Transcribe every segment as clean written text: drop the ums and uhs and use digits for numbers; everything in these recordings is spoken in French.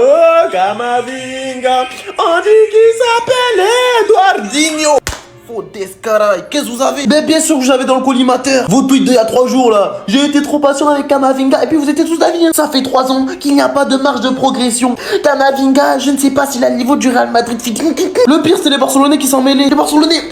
oh, Camavinga. On dit qu'il s'appelle Eduardinho. Faux descaray, qu'est-ce que vous avez? Mais bien sûr que j'avais dans le collimateur vos tweets d'il y a 3 jours là. J'ai été trop patient avec Camavinga et puis vous étiez tous d'avis. Ça fait 3 ans qu'il n'y a pas de marge de progression. Camavinga, je ne sais pas s'il a le niveau du Real Madrid. Le pire, c'est les Barcelonais qui s'en mêlaient. Les Barcelonais,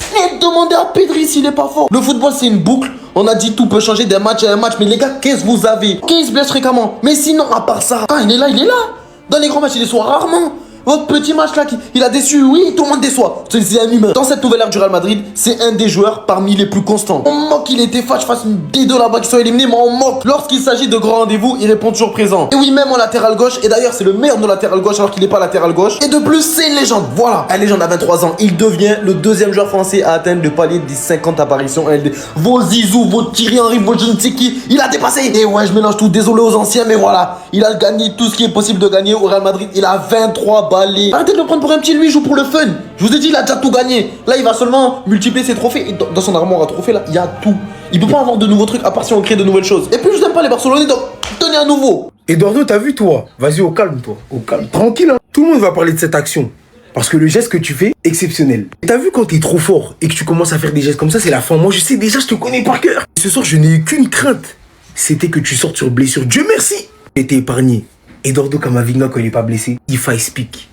demandez à Pedri s'il est pas fort. Le football, c'est une boucle. On a dit tout peut changer d'un match à un match. Mais les gars, qu'est-ce que vous avez? Qui se blesse fréquemment? Mais sinon, à part ça, quand il est là, il est là. Dans les grands matchs, il déçoit rarement. Votre petit match là, il a déçu, oui, tout le monde déçoit. C'est un humain. Dans cette nouvelle ère du Real Madrid, c'est un des joueurs parmi les plus constants. On moque qu'il était fâche face une D2 là-bas qui sont éliminés, mais on moque. Lorsqu'il s'agit de grands rendez-vous, il répond toujours présent. Et oui, même en latéral gauche, et d'ailleurs c'est le meilleur de latéral gauche alors qu'il n'est pas latéral gauche. Et de plus, c'est une légende, voilà. Un légende à 23 ans, il devient le deuxième joueur français à atteindre le palier des 50 apparitions en LD. Vos Zizou, vos Thierry Henry, vos je ne sais qui, il a dépassé. Et ouais, je mélange tout, désolé aux anciens, mais voilà. Il a gagné tout ce qui est possible de gagner au Real Madrid. Il a 23 balais. Arrêtez de le prendre pour un petit, lui, il joue pour le fun. Je vous ai dit, il a déjà tout gagné. Là, il va seulement multiplier ses trophées. Et dans son armoire à trophées, là, il y a tout. Il peut pas avoir de nouveaux trucs à part si on crée de nouvelles choses. Et puis, je n'aime pas les Barcelonais, donc tenez à nouveau. Eduardo, t'as vu toi? Vas-y, au calme, toi. Au calme. Tranquille, hein. Tout le monde va parler de cette action. Parce que le geste que tu fais, exceptionnel. T'as vu quand t'es trop fort et que tu commences à faire des gestes comme ça, c'est la fin. Moi, je sais déjà, je te connais par cœur. Ce soir, je n'ai eu qu'une crainte. C'était que tu sortes sur blessure. Dieu merci. T'étais épargné. Eduardo Camavinga, quand il est pas blessé, il faille speak.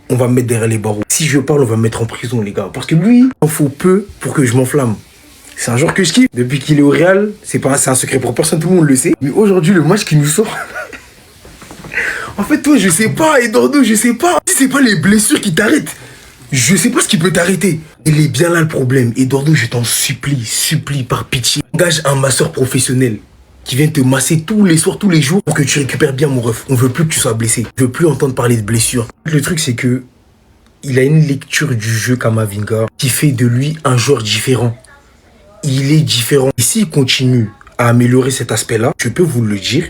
On va me mettre derrière les barreaux. Si je parle, on va me mettre en prison, les gars. Parce que lui, il en faut peu pour que je m'enflamme. C'est un joueur que je kiffe. Depuis qu'il est au Real, c'est un secret pour personne, tout le monde le sait. Mais aujourd'hui, le match qui nous sort... En fait, toi, je sais pas, Eduardo, je sais pas. Si c'est pas les blessures qui t'arrêtent, je sais pas ce qui peut t'arrêter. Il est bien là le problème. Eduardo, je t'en supplie par pitié. Engage un masseur professionnel qui vient te masser tous les soirs, tous les jours pour que tu récupères bien, mon ref. On veut plus que tu sois blessé. Je veux plus entendre parler de blessures. Le truc, c'est que il a une lecture du jeu Camavinga qui fait de lui un joueur différent. Il est différent. Et s'il continue à améliorer cet aspect-là, je peux vous le dire,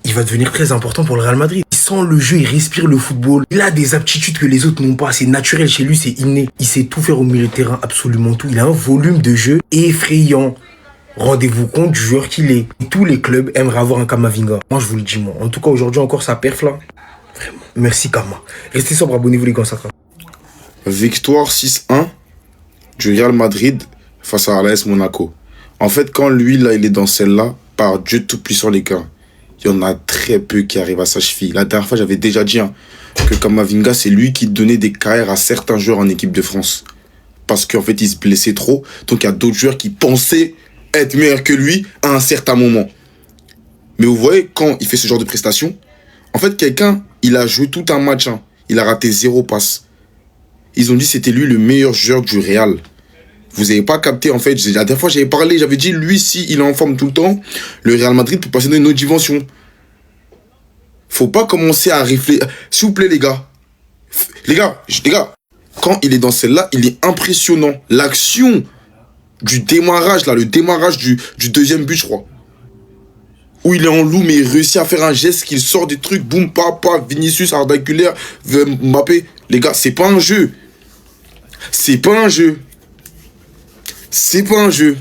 il va devenir très important pour le Real Madrid. Il sent le jeu, il respire le football. Il a des aptitudes que les autres n'ont pas. C'est naturel chez lui, c'est inné. Il sait tout faire au milieu de terrain, absolument tout. Il a un volume de jeu effrayant. Rendez-vous compte du joueur qu'il est. Tous les clubs aimeraient avoir un Camavinga. Moi, je vous le dis, moi. En tout cas, aujourd'hui encore, sa perf là. Vraiment. Merci, Kama. Restez sobre, abonnez-vous, les gars, ça. Victoire 6-1 du Real Madrid face à l'AS Monaco. En fait, quand lui, là, il est dans celle-là, par Dieu tout-puissant, les gars, il y en a très peu qui arrivent à sa cheville. La dernière fois, j'avais déjà dit que Camavinga, c'est lui qui donnait des carrières à certains joueurs en équipe de France. Parce qu'en fait, il se blessait trop. Donc, il y a d'autres joueurs qui pensaient être meilleur que lui à un certain moment. Mais vous voyez, quand il fait ce genre de prestations, en fait, quelqu'un, il a joué tout un match, il a raté 0 passe. Ils ont dit que c'était lui le meilleur joueur du Real. Vous n'avez pas capté, en fait. La dernière fois, j'avais parlé, j'avais dit, lui, si il est en forme tout le temps, le Real Madrid peut passer dans une autre dimension. Faut pas commencer à réfléchir. S'il vous plaît, les gars. Les gars, quand il est dans celle-là, il est impressionnant. L'action du démarrage, là, le démarrage du deuxième but, je crois. Où il est en loup, mais il réussit à faire un geste, qu'il sort des trucs, boum, papa, Vinicius, Ardaculaire, Mbappé. Les gars, c'est pas un jeu. C'est pas un jeu. C'est pas un jeu.